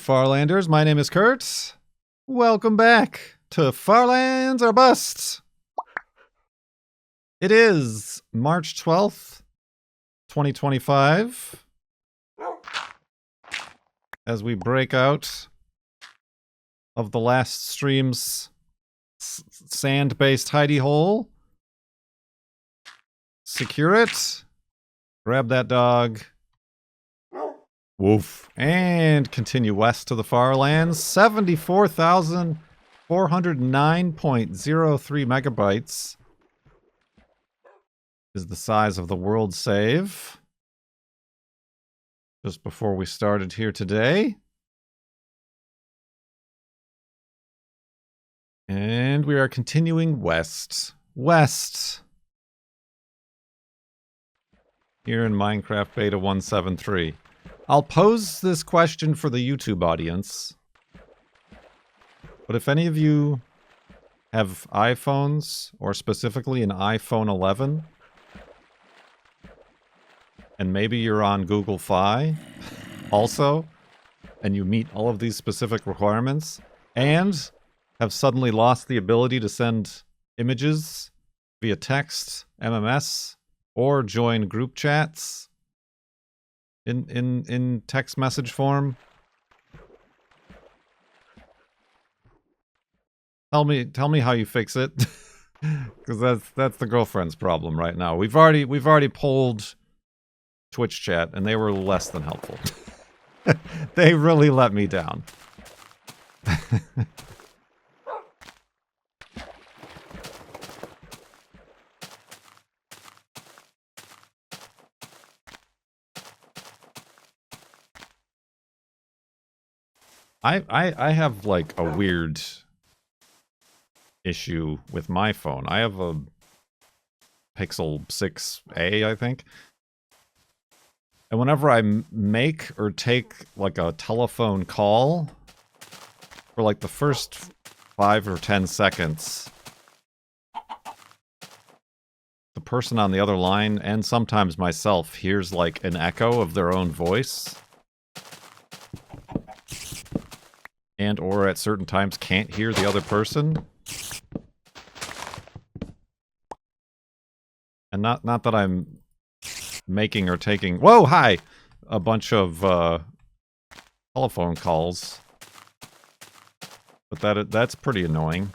Farlanders. My name is Kurt. Welcome back to Farlands or Bust. It is March 12th, 2025. As we break out of the last stream's sand-based hidey hole. Secure it. Grab that dog. Woof. And continue west to the far lands. 74,409.03 megabytes is the size of the world save. Just before we started here today. And we are continuing west. West. Here in Minecraft Beta 173. I'll pose this question for the YouTube audience. But if any of you have iPhones, or specifically an iPhone 11, and maybe you're on Google Fi also, and you meet all of these specific requirements, and have suddenly lost the ability to send images via text, MMS, or join group chats in text message form. Tell me how you fix it. Because that's the girlfriend's problem right now. We've already polled Twitch chat and they were less than helpful. They really let me down. I have like a weird issue with my phone. I have a Pixel 6a, I think. And whenever I make or take like a telephone call, for like the first 5 or 10 seconds, the person on the other line, and sometimes myself, hears like an echo of their own voice. And or at certain times can't hear the other person. And not that I'm making or taking, whoa, hi, a bunch of telephone calls, but that's pretty annoying.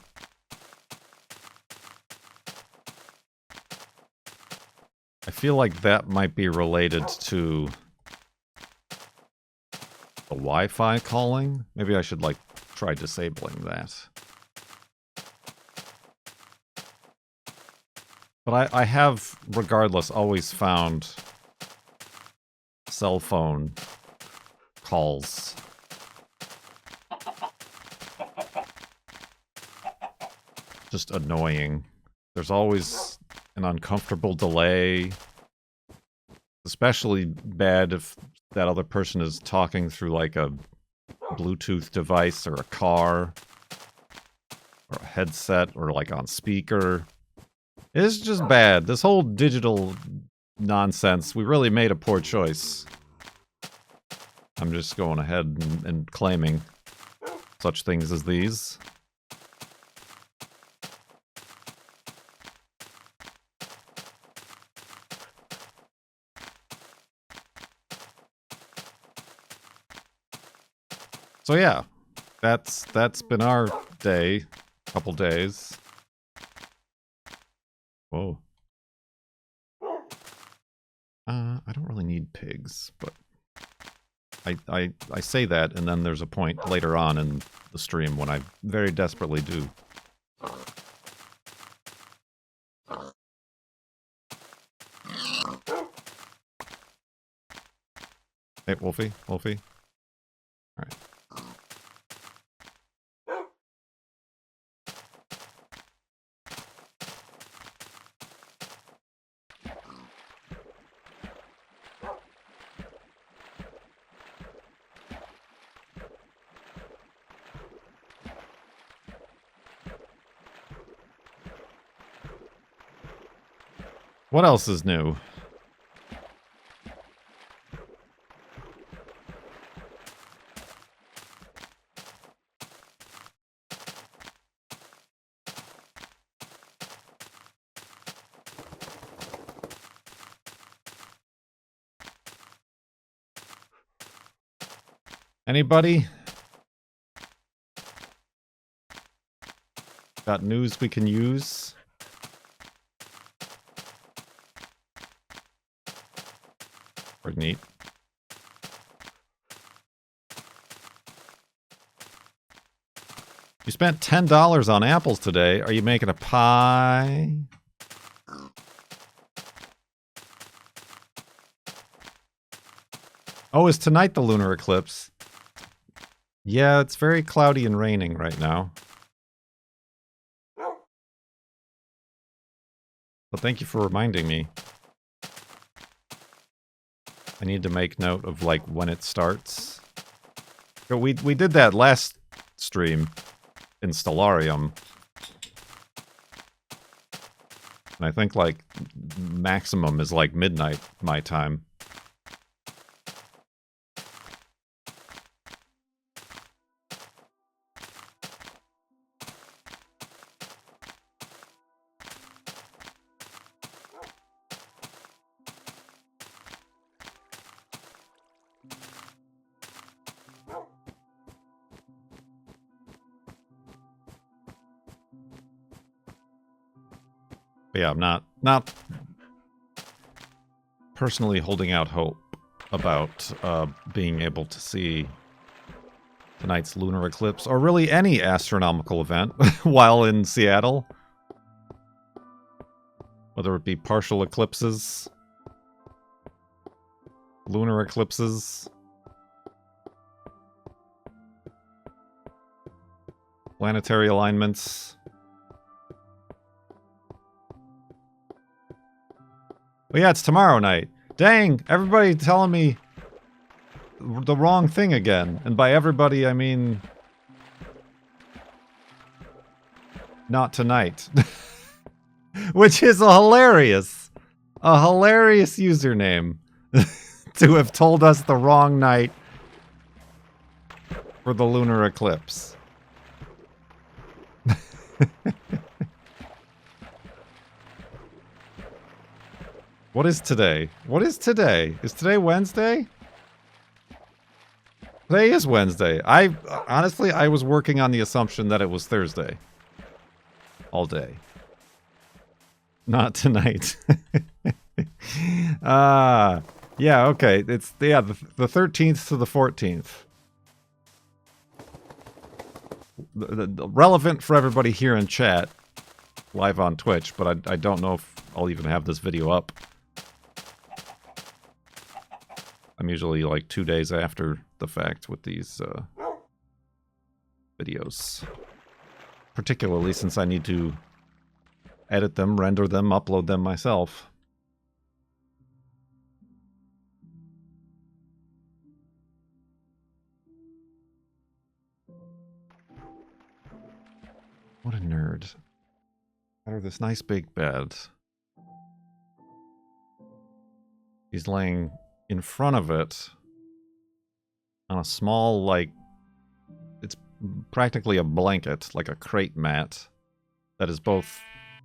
I feel like that might be related to the Wi-Fi calling. Maybe I should like try disabling that. But I have, regardless, always found cell phone calls just annoying. There's always an uncomfortable delay. Especially bad if that other person is talking through like a Bluetooth device or a car or a headset or like on speaker. It's just bad. This whole digital nonsense, we really made a poor choice. I'm just going ahead and claiming such things as these. So yeah, that's been our day, couple days. Whoa. I don't really need pigs, but I say that, and then there's a point later on in the stream when I very desperately do. Hey, Wolfie, Wolfie. All right. What else is new? Anybody? Got news we can use? Pretty neat. You spent $10 on apples today. Are you making a pie? Oh, is tonight the lunar eclipse? Yeah, it's very cloudy and raining right now. But thank you for reminding me. I need to make note of, like, when it starts. But we did that last stream in Stellarium. And I think, like, maximum is, like, midnight my time. But yeah, I'm not personally holding out hope about being able to see tonight's lunar eclipse, or really any astronomical event while in Seattle. Whether it be partial eclipses, lunar eclipses, planetary alignments. Well, yeah, it's tomorrow night. Dang, everybody telling me the wrong thing again. And by everybody, I mean... not tonight. Which is a hilarious username to have told us the wrong night for the lunar eclipse. What is today? What is today? Is today Wednesday? Today is Wednesday. Honestly, I was working on the assumption that it was Thursday. All day. Not tonight. Yeah, okay. It's, yeah, the 13th to the 14th. The relevant for everybody here in chat, live on Twitch, but I don't know if I'll even have this video up. I'm usually like 2 days after the fact with these videos. Particularly since I need to edit them, render them, upload them myself. What a nerd. Out of this nice big bed. He's laying in front of it on a small, like, it's practically a blanket, like a crate mat, that is both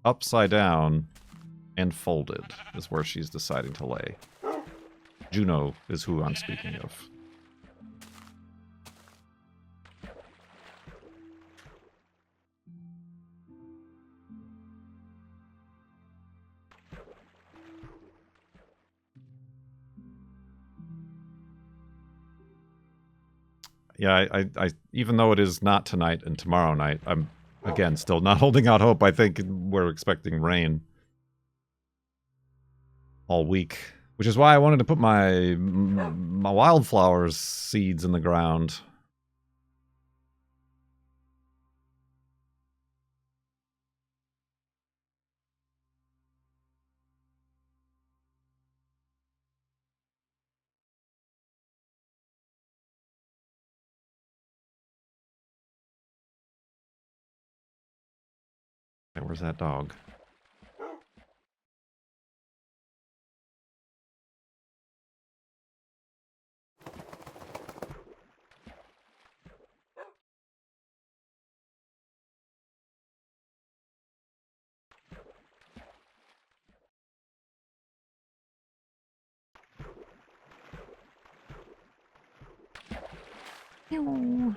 upside down and folded, is where she's deciding to lay. Juno is who I'm speaking of. Yeah, I even though it is not tonight and tomorrow night, I'm, again, still not holding out hope. I think we're expecting rain all week, which is why I wanted to put my wildflowers seeds in the ground. Hey, where's that dog? Ew.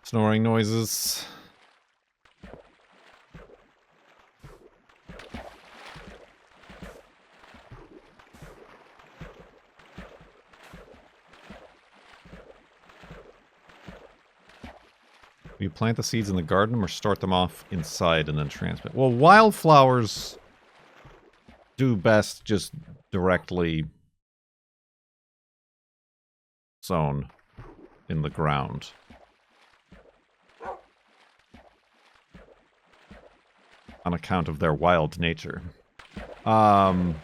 Snoring noises. You plant the seeds in the garden or start them off inside and then transplant? Well, wildflowers do best just directly sown in the ground. On account of their wild nature. But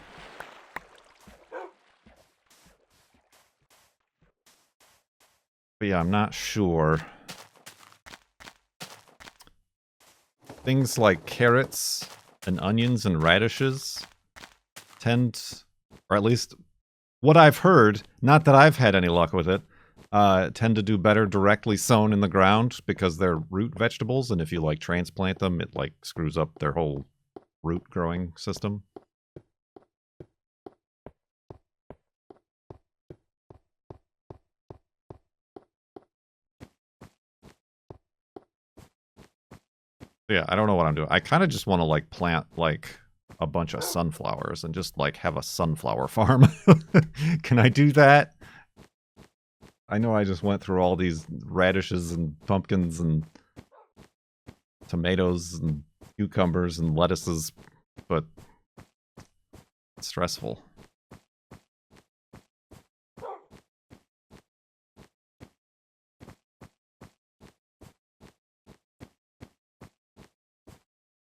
yeah, I'm not sure. Things like carrots and onions and radishes tend, or at least what I've heard, not that I've had any luck with it, tend to do better directly sown in the ground because they're root vegetables, and if you like transplant them, it like screws up their whole root growing system. Yeah, I don't know what I'm doing. I kind of just want to like plant like a bunch of sunflowers and just like have a sunflower farm. Can I do that? I know I just went through all these radishes and pumpkins and tomatoes and cucumbers and lettuces, but it's stressful.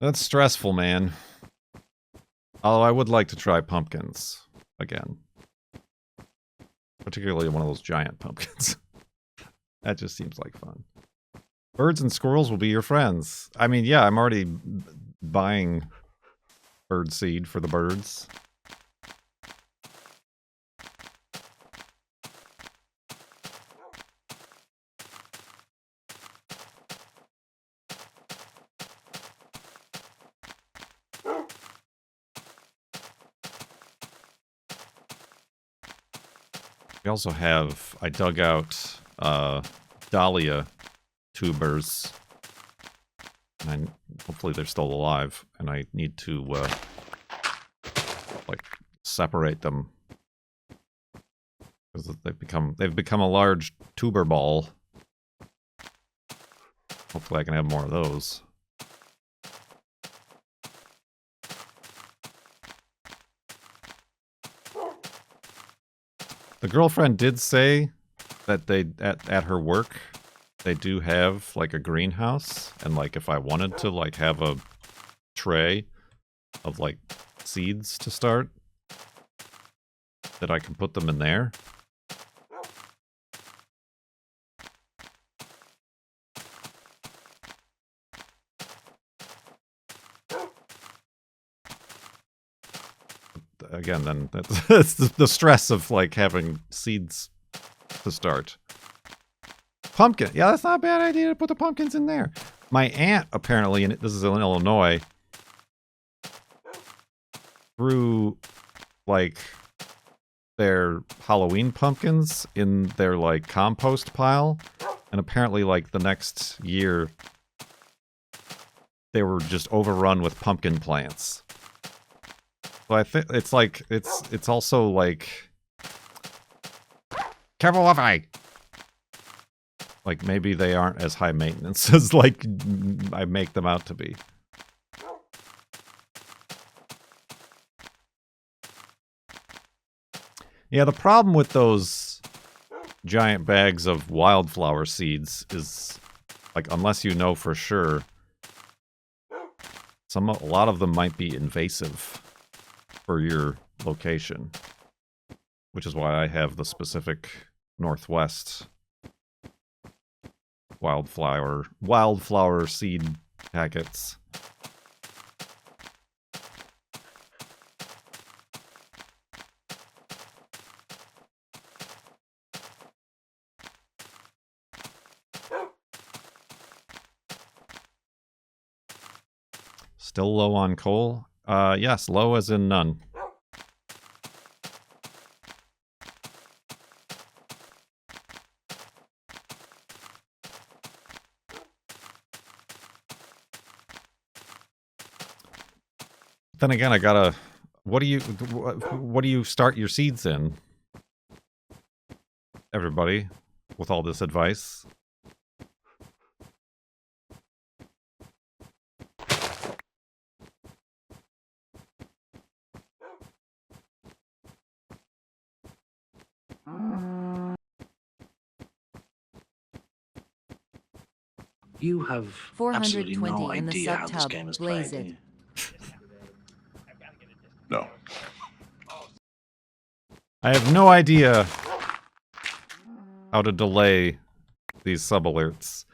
That's stressful, man. Although I would like to try pumpkins again. Particularly one of those giant pumpkins. That just seems like fun. Birds and squirrels will be your friends. I mean, yeah, I'm already buying bird seed for the birds. We also have, I dug out dahlia tubers. And hopefully they're still alive. And I need to, like, separate them. Because they've become a large tuber ball. Hopefully I can have more of those. The girlfriend did say that they, at her work, they do have, like, a greenhouse. And, like, if I wanted to, like, have a tray of, like, seeds to start, that I can put them in there. Again, then that's the stress of like having seeds to start. Pumpkin, yeah, that's not a bad idea to put the pumpkins in there. My aunt apparently, and this is in Illinois, grew like their Halloween pumpkins in their like compost pile, and apparently like the next year they were just overrun with pumpkin plants. So I think it's like, it's also like... Careful, Wi-Fi! Like, maybe they aren't as high maintenance as, like, I make them out to be. Yeah, the problem with those giant bags of wildflower seeds is, like, unless you know for sure, a lot of them might be invasive for your location, which is why I have the specific Northwest wildflower seed packets. Still low on coal? Yes, low as in none. Then again, I gotta... what do you start your seeds in? Everybody, with all this advice. You have absolutely no idea how this game is played, do you? No. I have no idea how to delay these sub-alerts.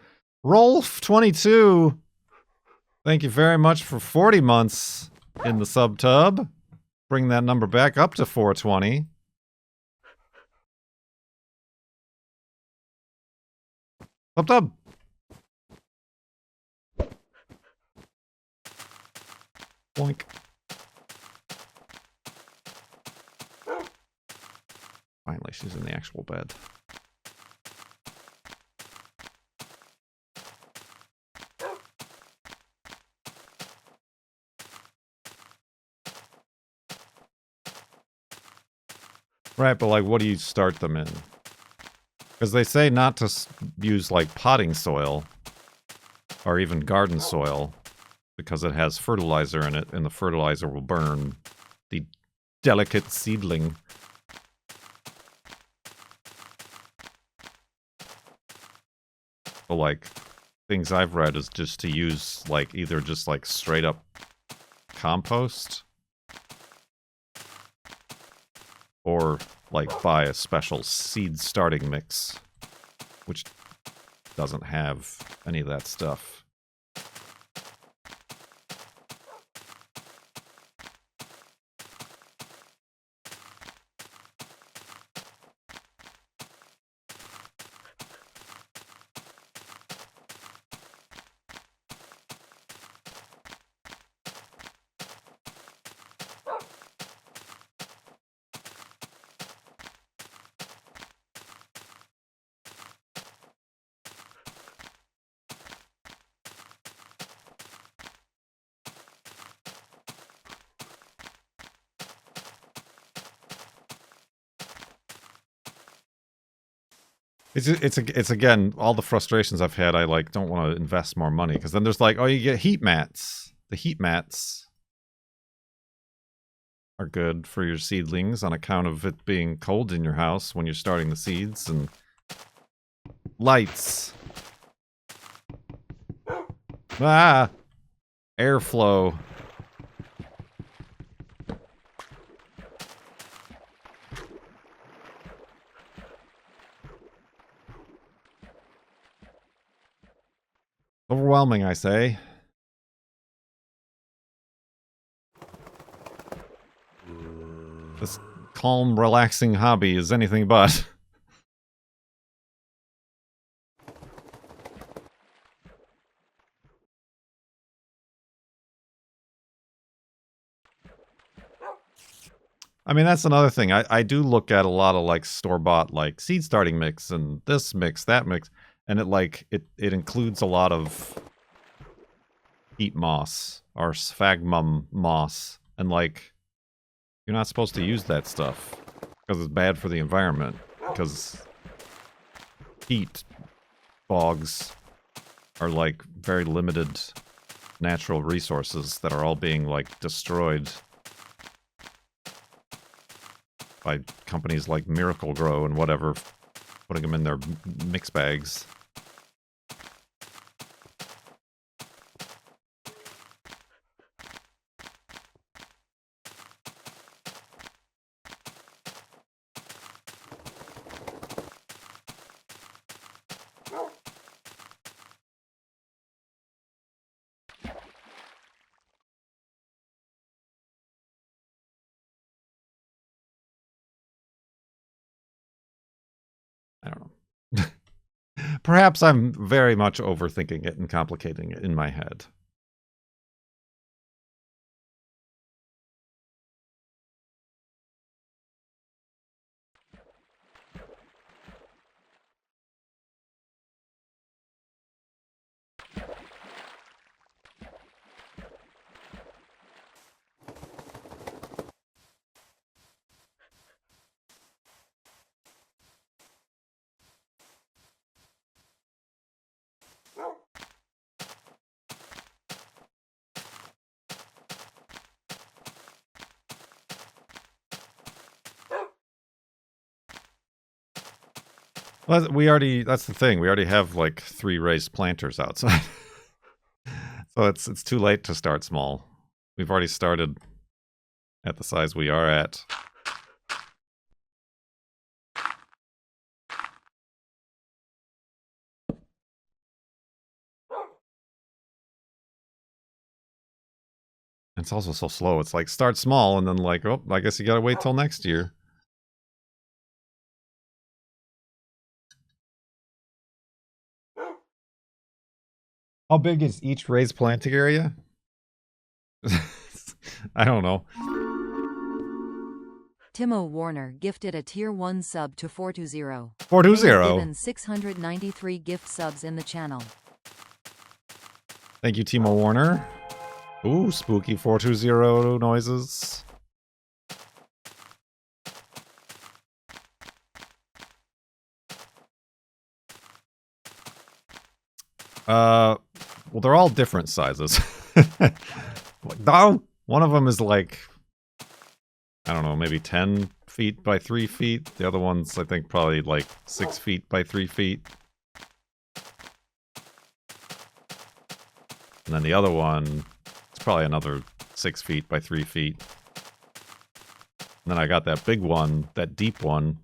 Rolf22! Thank you very much for 40 months in the sub-tub. Bring that number back up to 420. Sub-tub! Boink. Finally, she's in the actual bed. Right, but like, what do you start them in? Because they say not to use, like, potting soil, or even garden soil, because it has fertilizer in it, and the fertilizer will burn the delicate seedling. So, like, things I've read is just to use, like, either just, like, straight up compost, or, like, buy a special seed starting mix, which doesn't have any of that stuff. It's again, all the frustrations I've had, I like don't want to invest more money, because then there's like, oh, you get heat mats. The heat mats are good for your seedlings on account of it being cold in your house when you're starting the seeds, and lights. Ah! Airflow. Overwhelming, I say. This calm, relaxing hobby is anything but. I mean, that's another thing. I do look at a lot of, like, store-bought, like, seed starting mix and this mix, that mix, and it, like, it includes a lot of peat moss or sphagnum moss, and, like, you're not supposed to use that stuff because it's bad for the environment, because peat bogs are, like, very limited natural resources that are all being, like, destroyed by companies like Miracle Grow and whatever, putting them in their mix bags. I don't know. Perhaps I'm very much overthinking it and complicating it in my head. Well, we already, that's the thing. We already have like 3 raised planters outside. So it's too late to start small. We've already started at the size we are at. It's also so slow. It's like start small and then like, oh, I guess you gotta wait till next year. How big is each raised planting area? I don't know. Timo Warner gifted a tier 1 sub to 420. 420. Given 693 gift subs in the channel. Thank you, Timo Warner. Ooh, spooky 420 noises. Well, they're all different sizes. One of them is like, I don't know, maybe 10 feet by 3 feet. The other one's, I think, probably like 6 feet by 3 feet. And then the other one is probably another 6 feet by 3 feet. And then I got that big one, that deep one,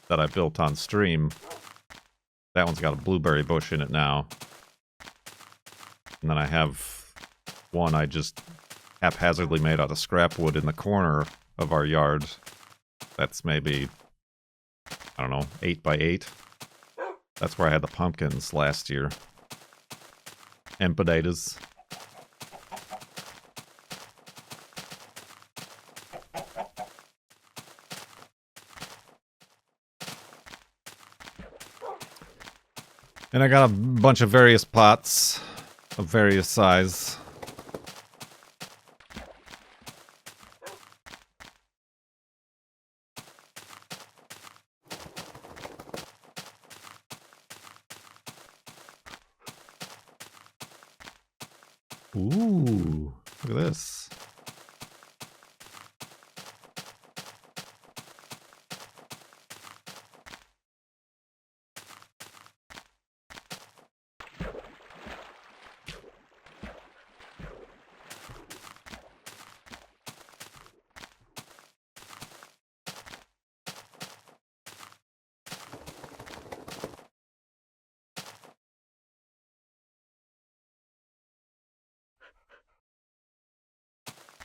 that I built on stream. That one's got a blueberry bush in it now. And then I have one I just haphazardly made out of scrap wood in the corner of our yard. That's maybe, I don't know, 8 by 8. That's where I had the pumpkins last year. And potatoes. And I got a bunch of various pots of various size. Ooh, look at this.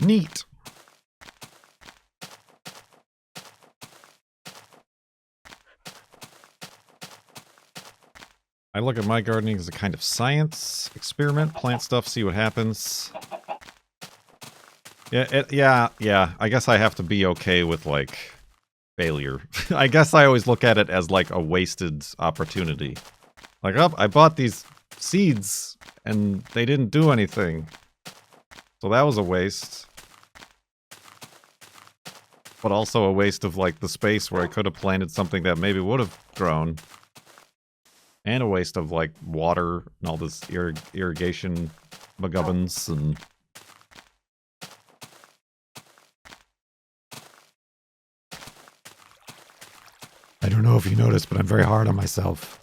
Neat. I look at my gardening as a kind of science experiment. Plant stuff, see what happens. Yeah. I guess I have to be okay with, like, failure. I guess I always look at it as, like, a wasted opportunity. Like, oh, I bought these seeds, and they didn't do anything. So that was a waste. But also a waste of, like, the space where I could have planted something that maybe would have grown. And a waste of, like, water and all this irrigation McGubbins and... I don't know if you noticed, but I'm very hard on myself.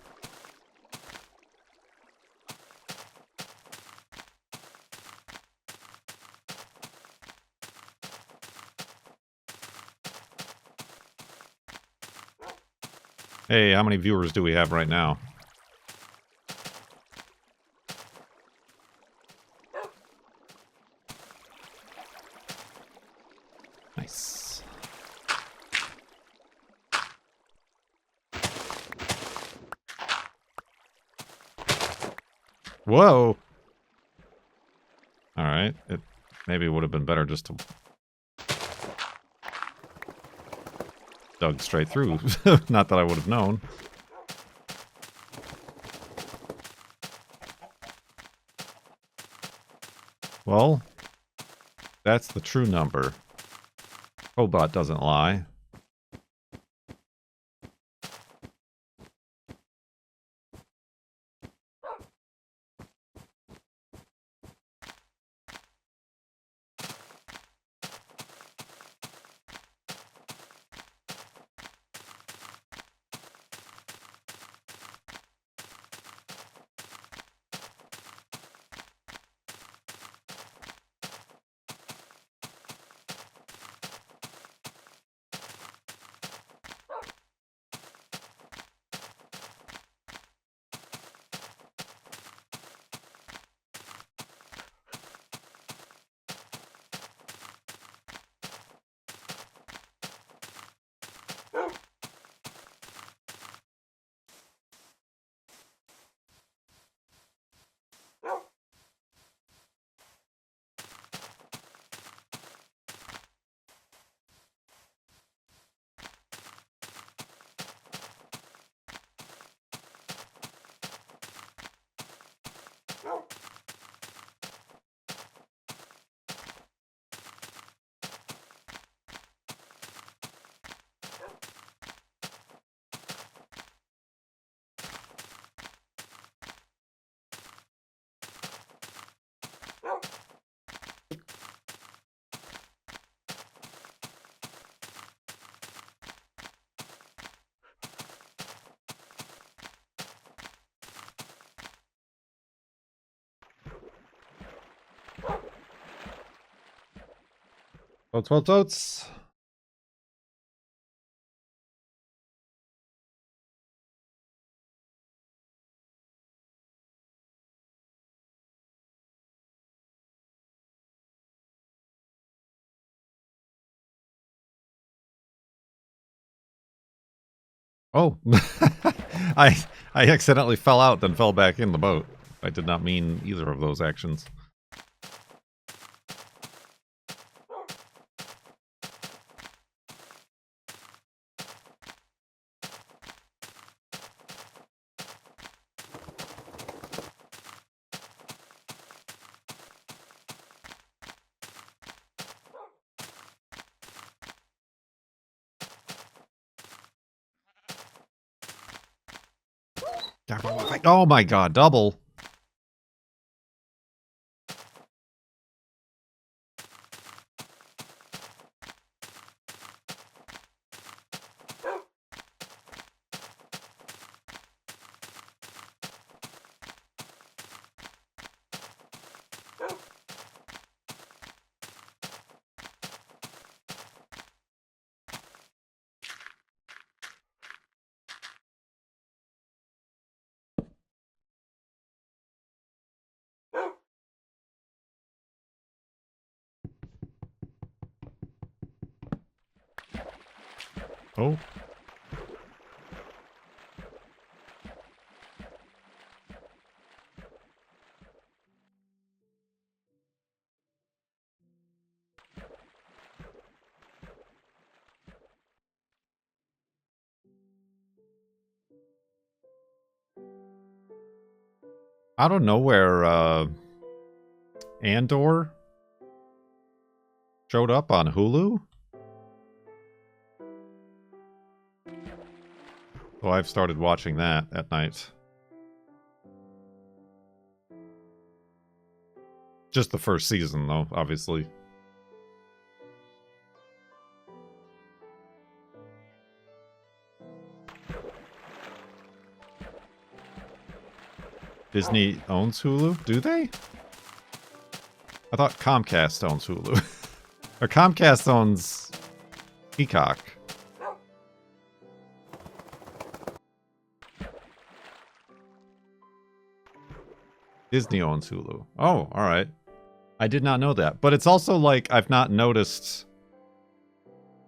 Hey, how many viewers do we have right now? Nice. Whoa! Alright, it maybe would have been better just to... dug straight through. Not that I would have known. Well, that's the true number. Cobot doesn't lie. Totes, totes, totes. Oh, I accidentally fell out, then fell back in the boat. I did not mean either of those actions. Oh my god, double. Oh. I don't know where Andor showed up on Hulu. So I've started watching that at night. Just the first season, though, obviously. Disney owns Hulu? Do they? I thought Comcast owns Hulu. Or Comcast owns Peacock. Disney owns Hulu. Oh, alright. I did not know that. But it's also like I've not noticed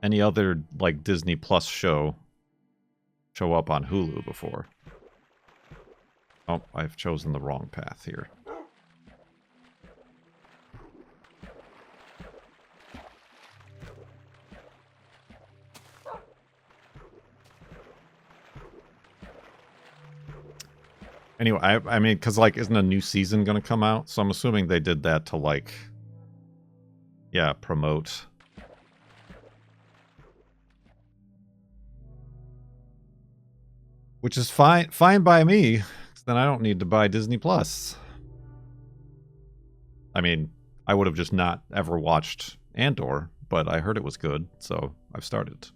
any other like Disney Plus show up on Hulu before. Oh, I've chosen the wrong path here. Anyway, I mean, because, like, isn't a new season going to come out? So I'm assuming they did that to, like, yeah, promote. Which is fine by me, because then I don't need to buy Disney Plus. I mean, I would have just not ever watched Andor, but I heard it was good, so I've started.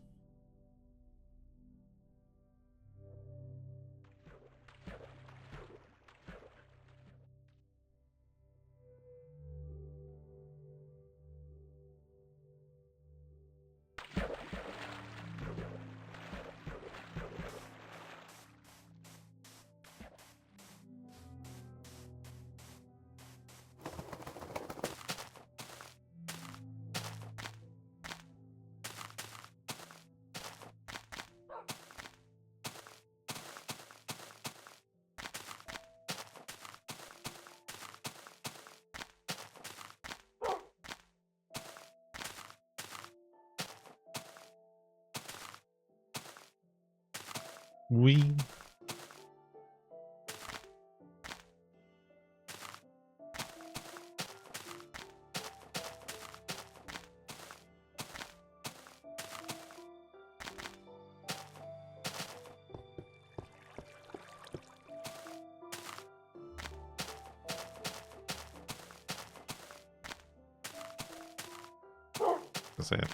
We.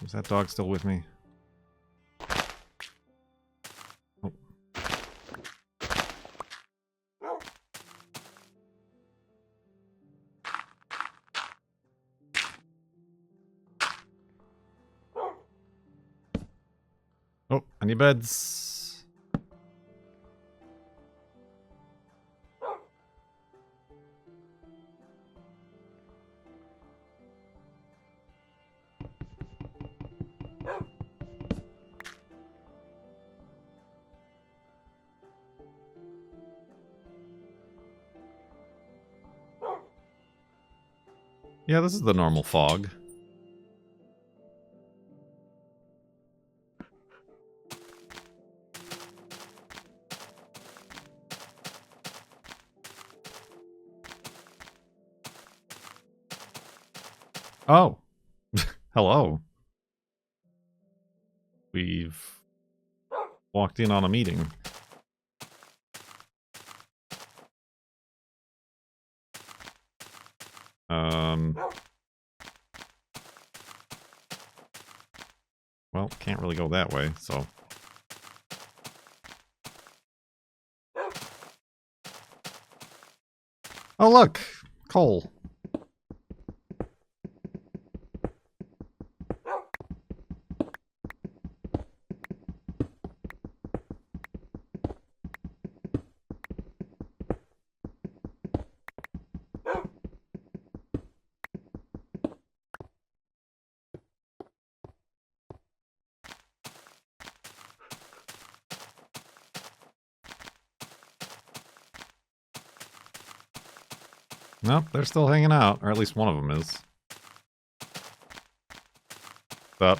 Is that dog still with me? Oh. Oh, I need beds. Yeah, this is the normal fog. Oh. Hello. We've walked in on a meeting. Well, can't really go that way, so... Oh, look! Coal. Nope, they're still hanging out, or at least one of them is. What's up?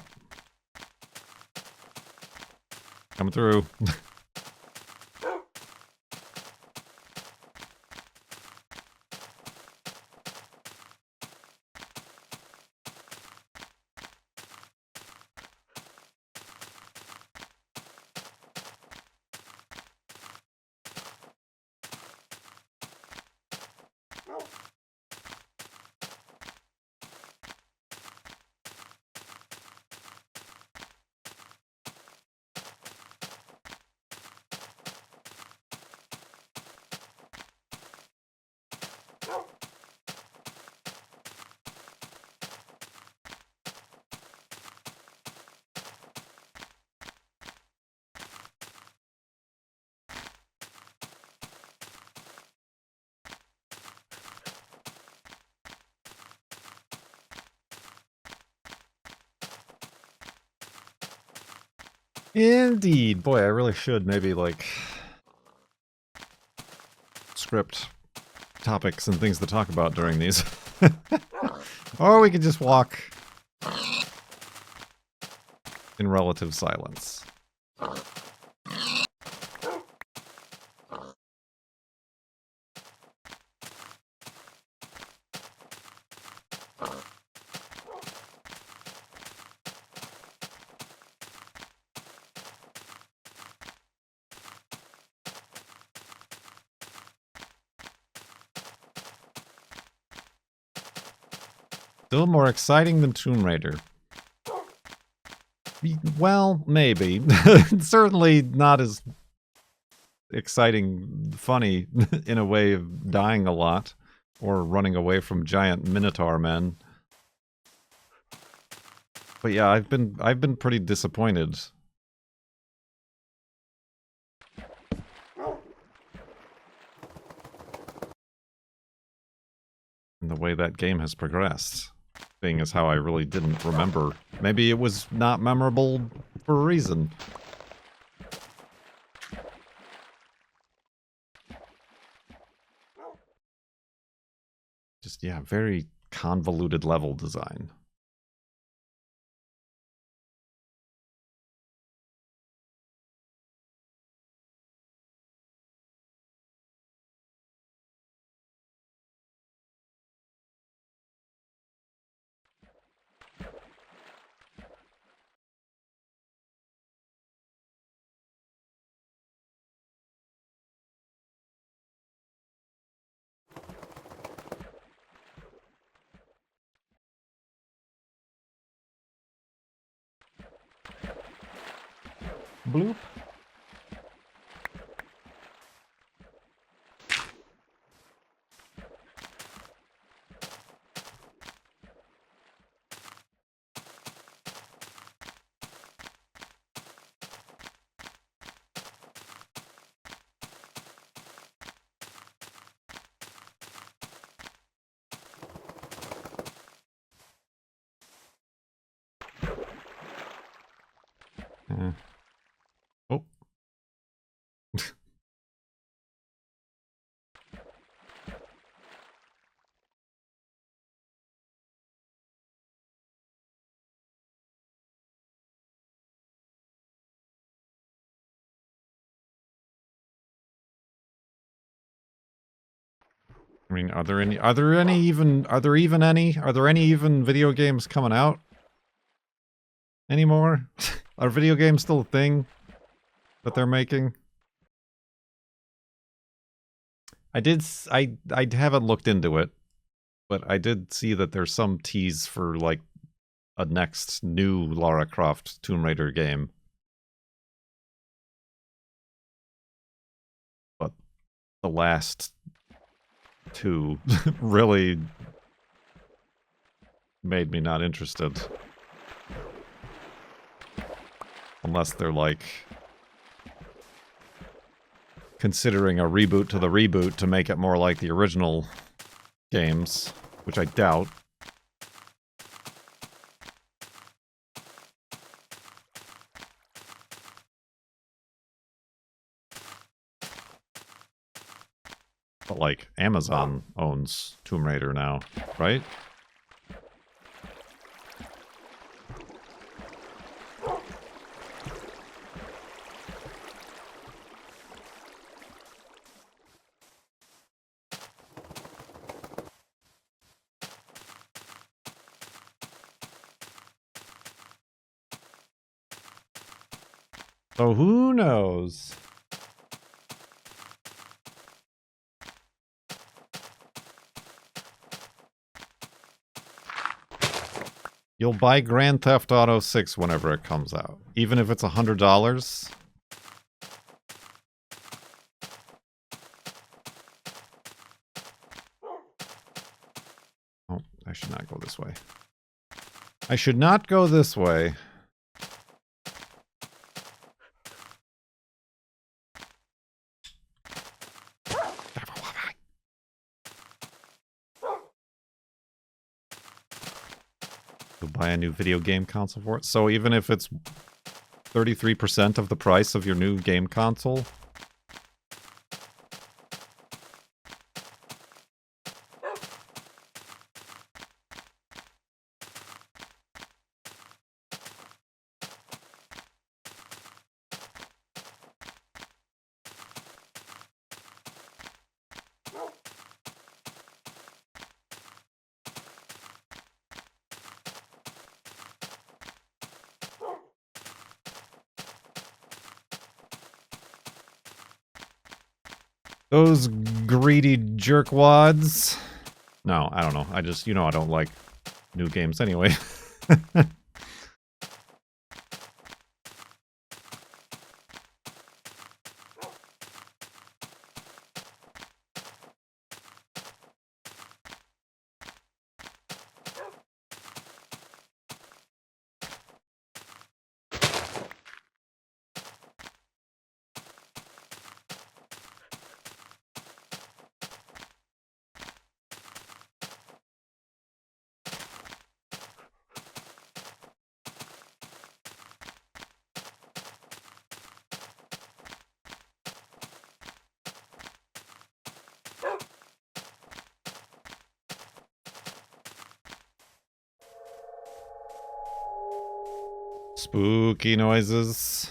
Coming through. Indeed. Boy, I really should maybe, like, script topics and things to talk about during these. Or we could just walk in relative silence. Still more exciting than Tomb Raider. Well, maybe. Certainly not as exciting, funny in a way of dying a lot or running away from giant minotaur men. But yeah, I've been pretty disappointed. In the way that game has progressed. Seeing as how I really didn't remember. Maybe it was not memorable for a reason. Just, yeah, very convoluted level design. Bloop. Oh. I mean, are there any video games coming out anymore? Are video games still a thing that they're making? I haven't looked into it, but I did see that there's some tease for like a next new Lara Croft Tomb Raider game. But the last two really made me not interested. Unless they're like considering a reboot to the reboot to make it more like the original games, which I doubt. But like Amazon owns Tomb Raider now, right? So who knows? You'll buy Grand Theft Auto 6 whenever it comes out, even if it's $100. Oh, I should not go this way. I should not go this way. You'll buy a new video game console for it. So even if it's 33% of the price of your new game console. Those greedy jerkwads. No, I don't know. I just, you know, I don't like new games anyway. Spooky noises.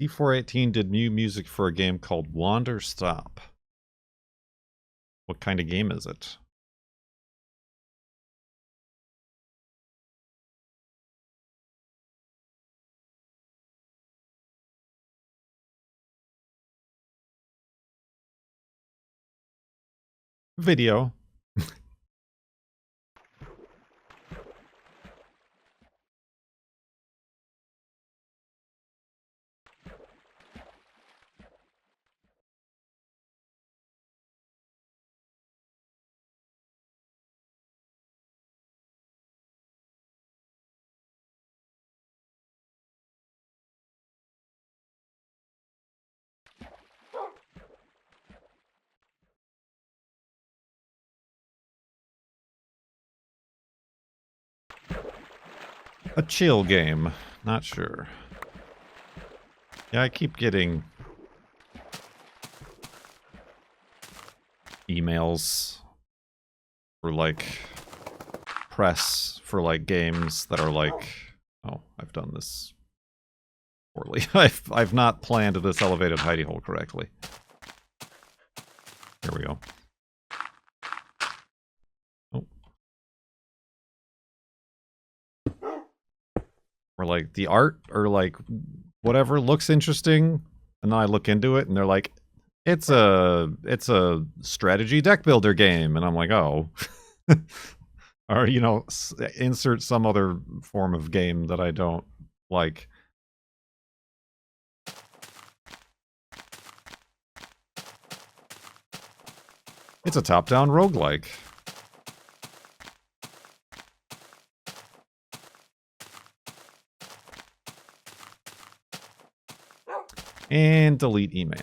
D418 did new music for a game called Wander Stop. What kind of game is it? Video. A chill game. Not sure. Yeah, I keep getting emails for like press for like games that are like, oh, I've done this poorly. I've not planned this elevated hidey hole correctly. Here we go. Oh. Or like the art or like whatever looks interesting, and then I look into it and they're like, it's a strategy deck builder game, and I'm like, oh. Or, you know, insert some other form of game that I don't like. It's a top-down roguelike. And delete email.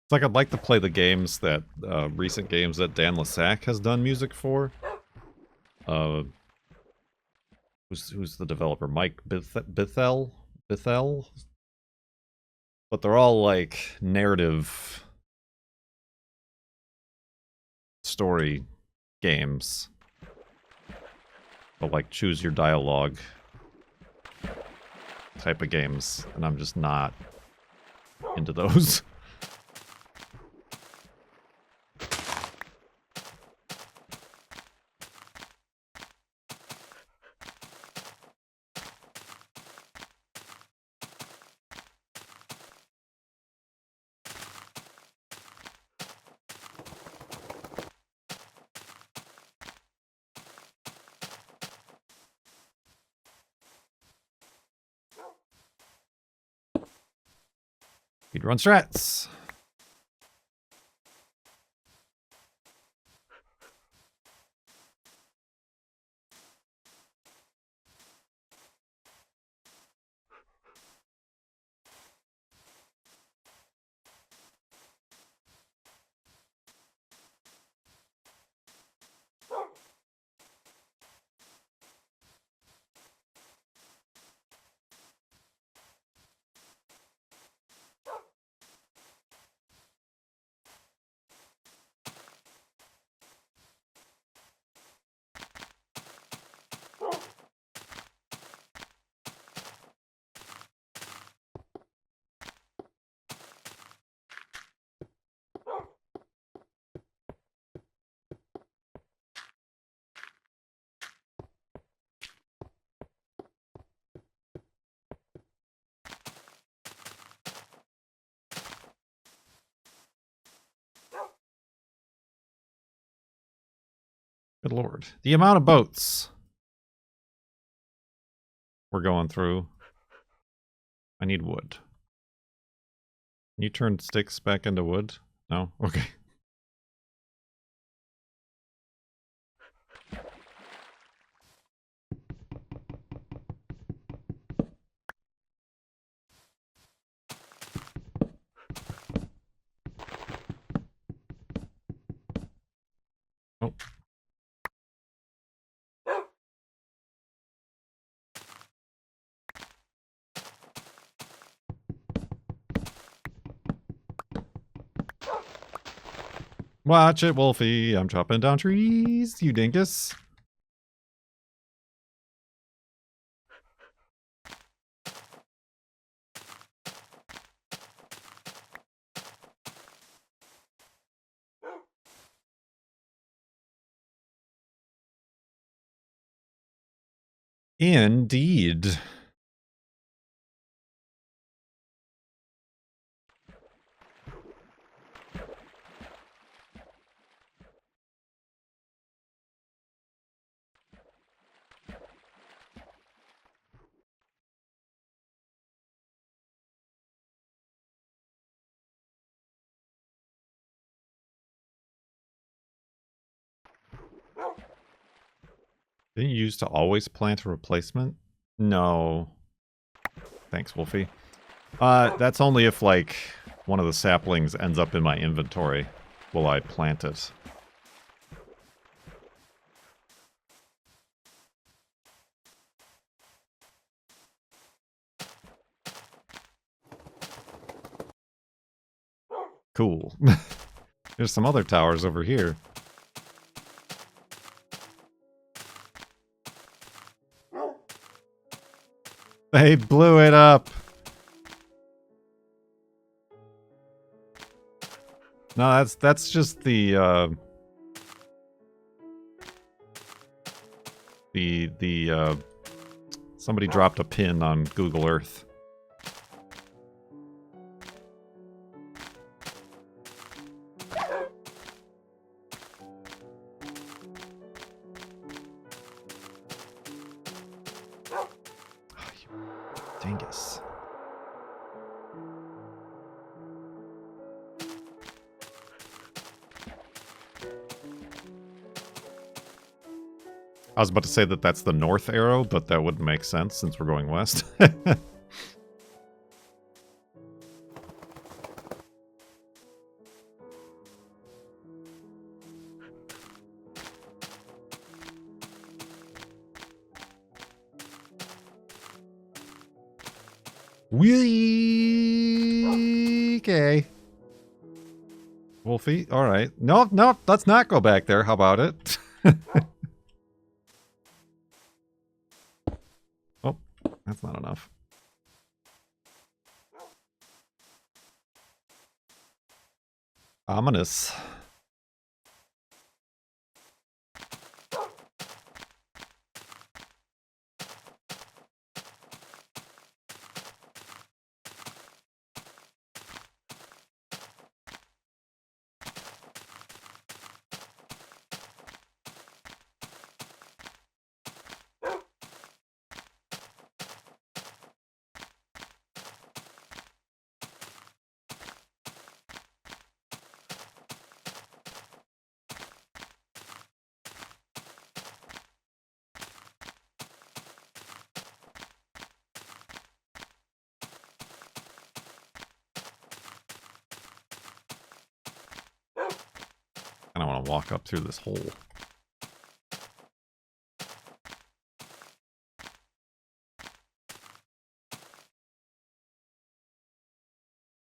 It's like I'd like to play the games that, recent games that Dan Lasac has done music for. Who's the developer? Mike Bithell? Bithell? But they're all like narrative story games. But like choose your dialogue type of games, and I'm just not into those. Speedrun strats. Good lord. The amount of boats we're going through. I need wood. Can you turn sticks back into wood? No? Okay. Watch it, Wolfie. I'm chopping down trees, you dingus. Indeed. Didn't you used to always plant a replacement? No. Thanks, Wolfie. That's only if, like, one of the saplings ends up in my inventory. Will I plant it? Cool. There's some other towers over here. They blew it up. No, that's just the somebody dropped a pin on Google Earth. Oh, you dingus. I was about to say that that's the north arrow, but that wouldn't make sense since we're going west. Whee! Okay. Wolfie, alright. Nope, nope, let's not go back there. How about it? Oh, that's not enough. Ominous. I want to walk up through this hole.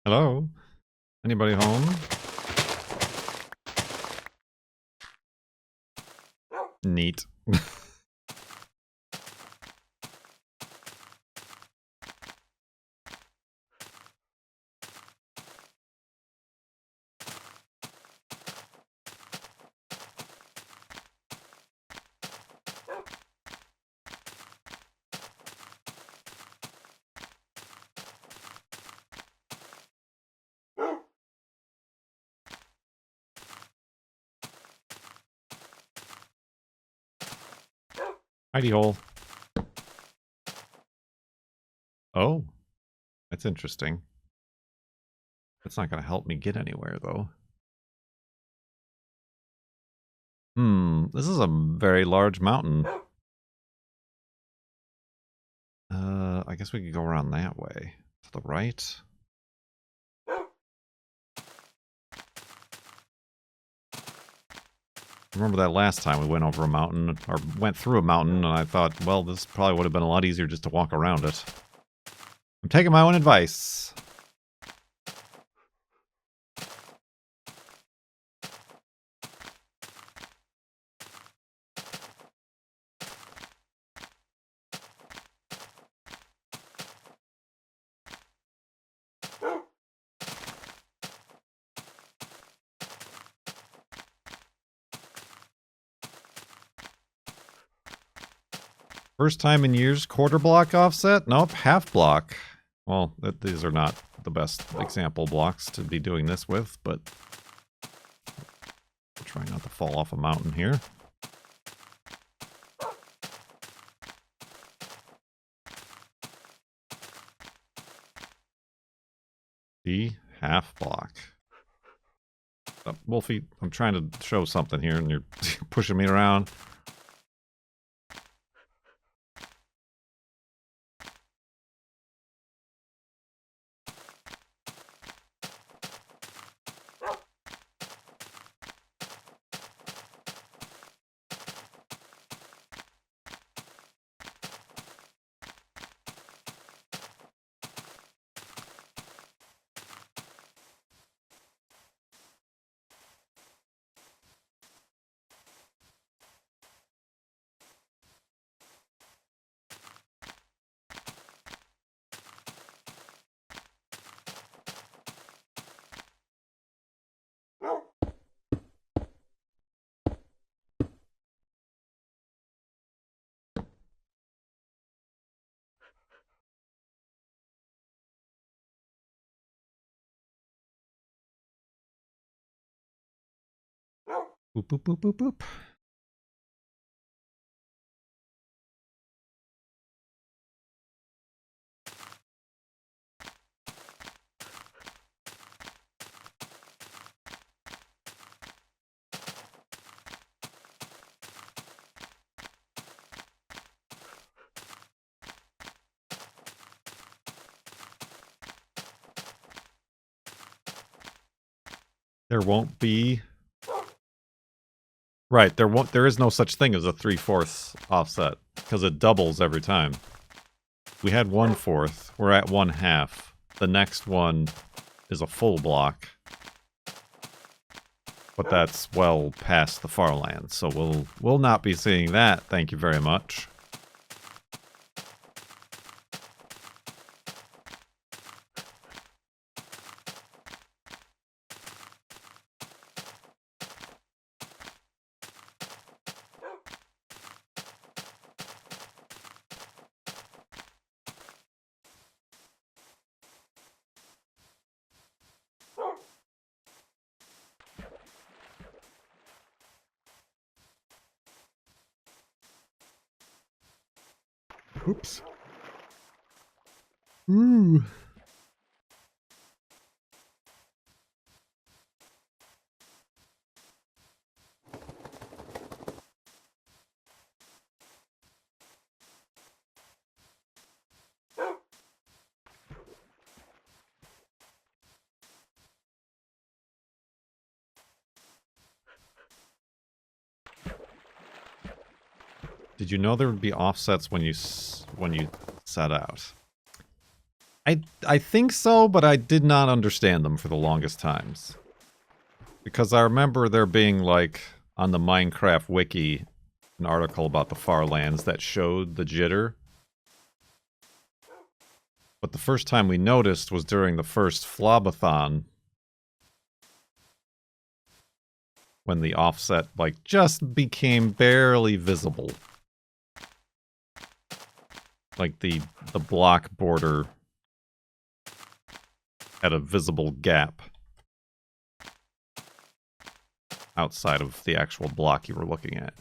Hello? Anybody home? Neat. Hidey hole. Oh, that's interesting. That's not going to help me get anywhere, though. This is a very large mountain. I guess we could go around that way. To the right. Remember that last time we went over a mountain, or went through a mountain, and I thought, well, this probably would have been a lot easier just to walk around it. I'm taking my own advice. First time in years, quarter block offset? Nope, half block. Well, these are not the best example blocks to be doing this with, but I'll try not to fall off a mountain here. The half block. Wolfie, I'm trying to show something here and you're pushing me around. Boop, boop, boop, boop, boop. There won't be... Right, there is no such thing as a 3/4 offset, because it doubles every time. We had 1/4, we're at 1/2. The next one is a full block. But that's well past the farlands, so we'll not be seeing that, thank you very much. Oops. Ooh. Did you know there would be offsets when you set out? I think so, but I did not understand them for the longest times. Because I remember there being, like, on the Minecraft wiki, an article about the farlands that showed the jitter. But the first time we noticed was during the first Flobathon, when the offset, like, just became barely visible. Like, the block border had a visible gap outside of the actual block you were looking at.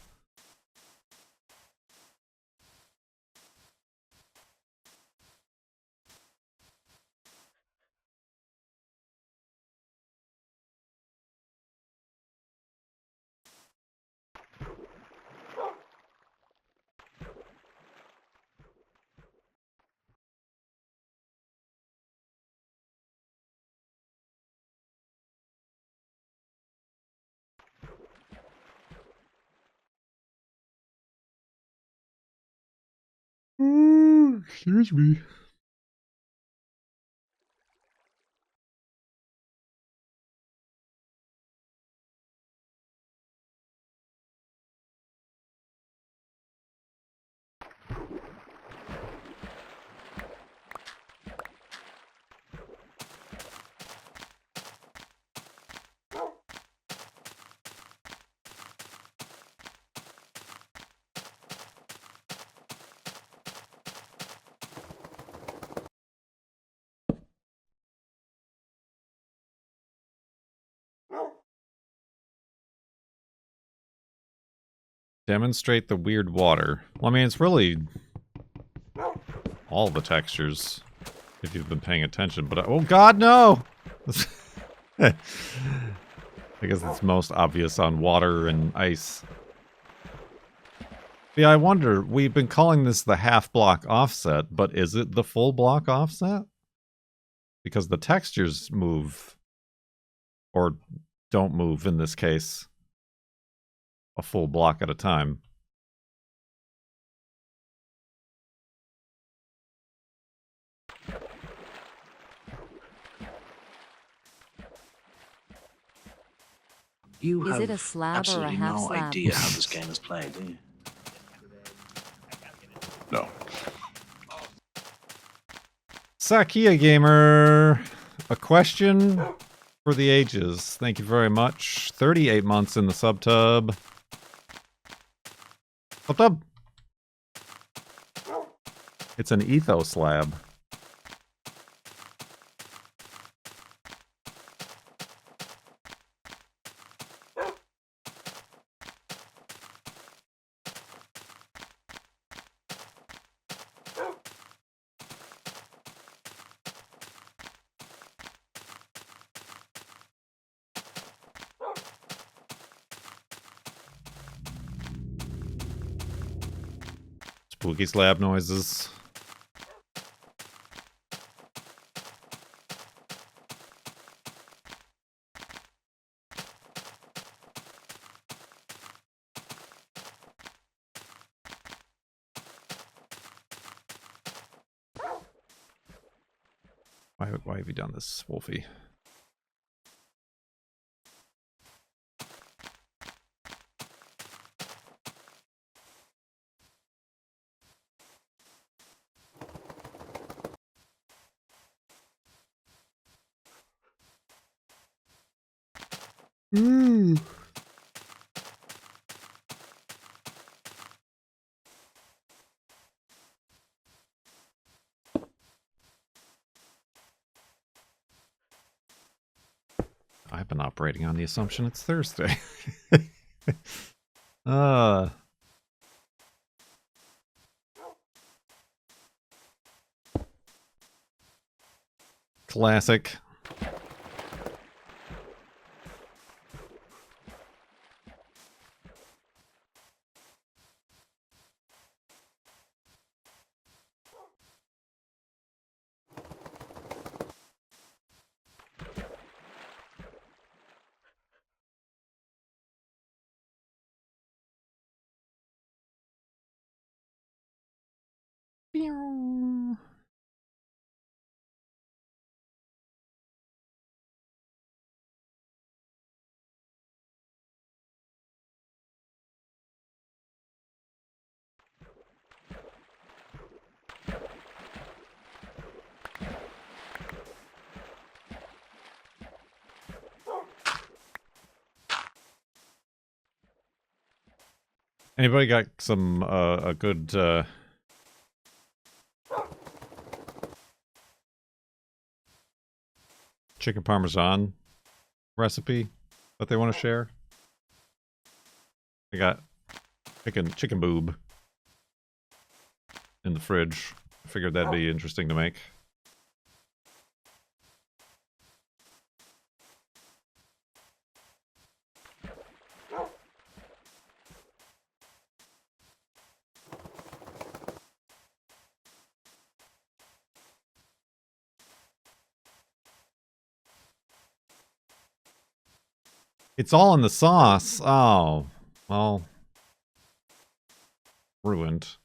Excuse me. Demonstrate the weird water. Well, I mean, it's really all the textures, if you've been paying attention, but oh god, no! I guess it's most obvious on water and ice. Yeah, I wonder, we've been calling this the half-block offset, but is it the full block offset? Because the textures move, or don't move in this case, a full block at a time. You Is it a slab or a half slab? No idea how this game is played, do you? No. Sakia Gamer, a question for the ages. Thank you very much. 38 months in the subtub. Subtub? It's an ethos lab. Spooky slab noises. Why have you done this, Wolfie? I've been operating on the assumption it's Thursday. Classic. Anybody got some, a good, chicken parmesan recipe that they want to share? I got chicken boob in the fridge. I figured that'd be interesting to make. It's all in the sauce. Oh, well, ruined.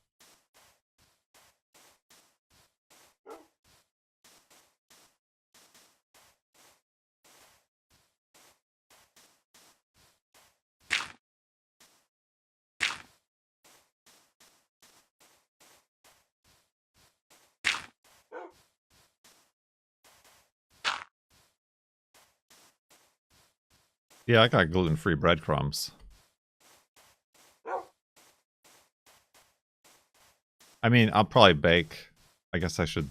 Yeah, I got gluten-free breadcrumbs. I mean, I'll probably bake. I guess I should...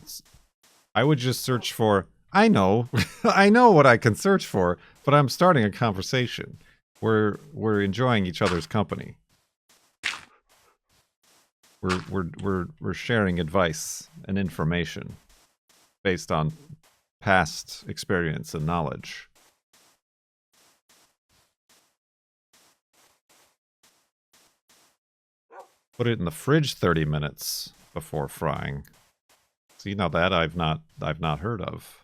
I would just search for... I know. I know what I can search for, but I'm starting a conversation. We're enjoying each other's company. We're sharing advice and information based on past experience and knowledge. Put it in the fridge 30 minutes before frying. See, now that I've not heard of.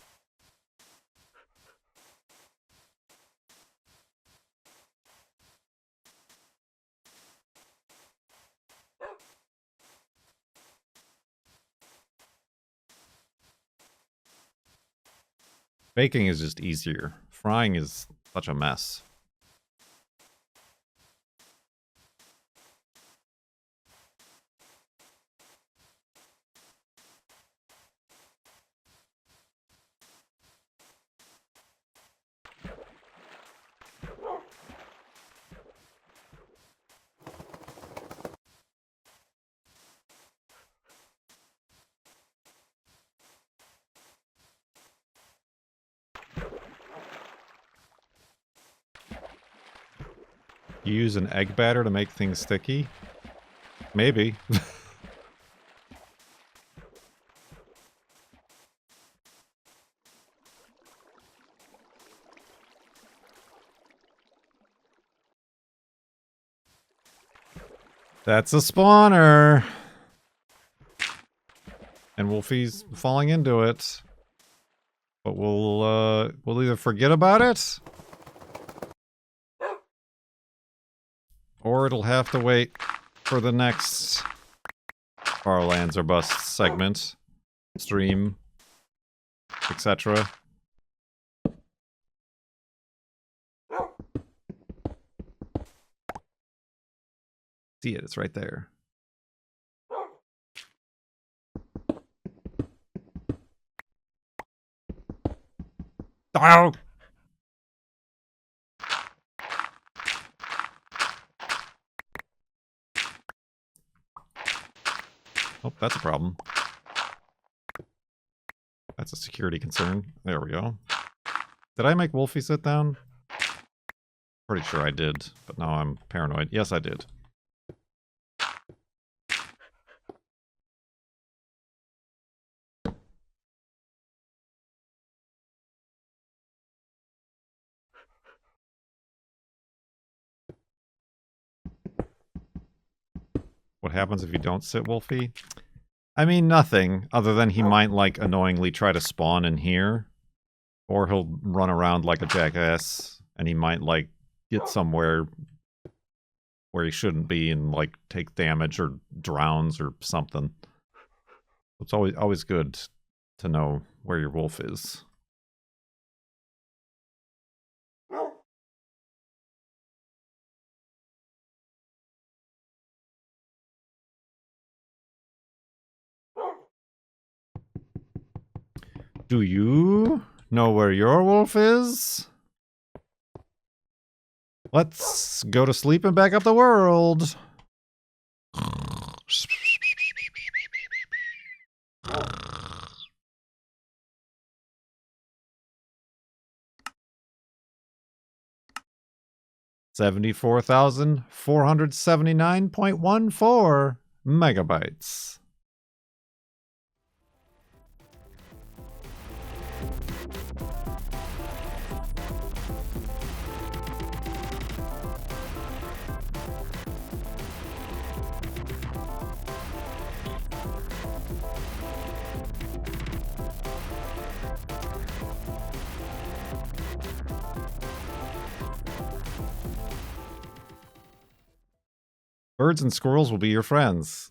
Baking is just easier. Frying is such a mess. You use an egg batter to make things sticky? Maybe. That's a spawner. And Wolfie's falling into it. But we'll either forget about it, or it'll have to wait for the next Farlands or Bust segment, stream, etc. See it, it's right there. Oh! Oh, that's a problem. That's a security concern. There we go. Did I make Wolfie sit down? Pretty sure I did, but now I'm paranoid. Yes, I did. What happens if you don't sit Wolfie? I mean, nothing, other than he might, like, annoyingly try to spawn in here. Or he'll run around like a jackass, and he might, like, get somewhere where he shouldn't be and, like, take damage or drowns or something. It's always good to know where your wolf is. Do you know where your wolf is? Let's go to sleep and back up the world. $74,479.14 megabytes. Birds and squirrels will be your friends.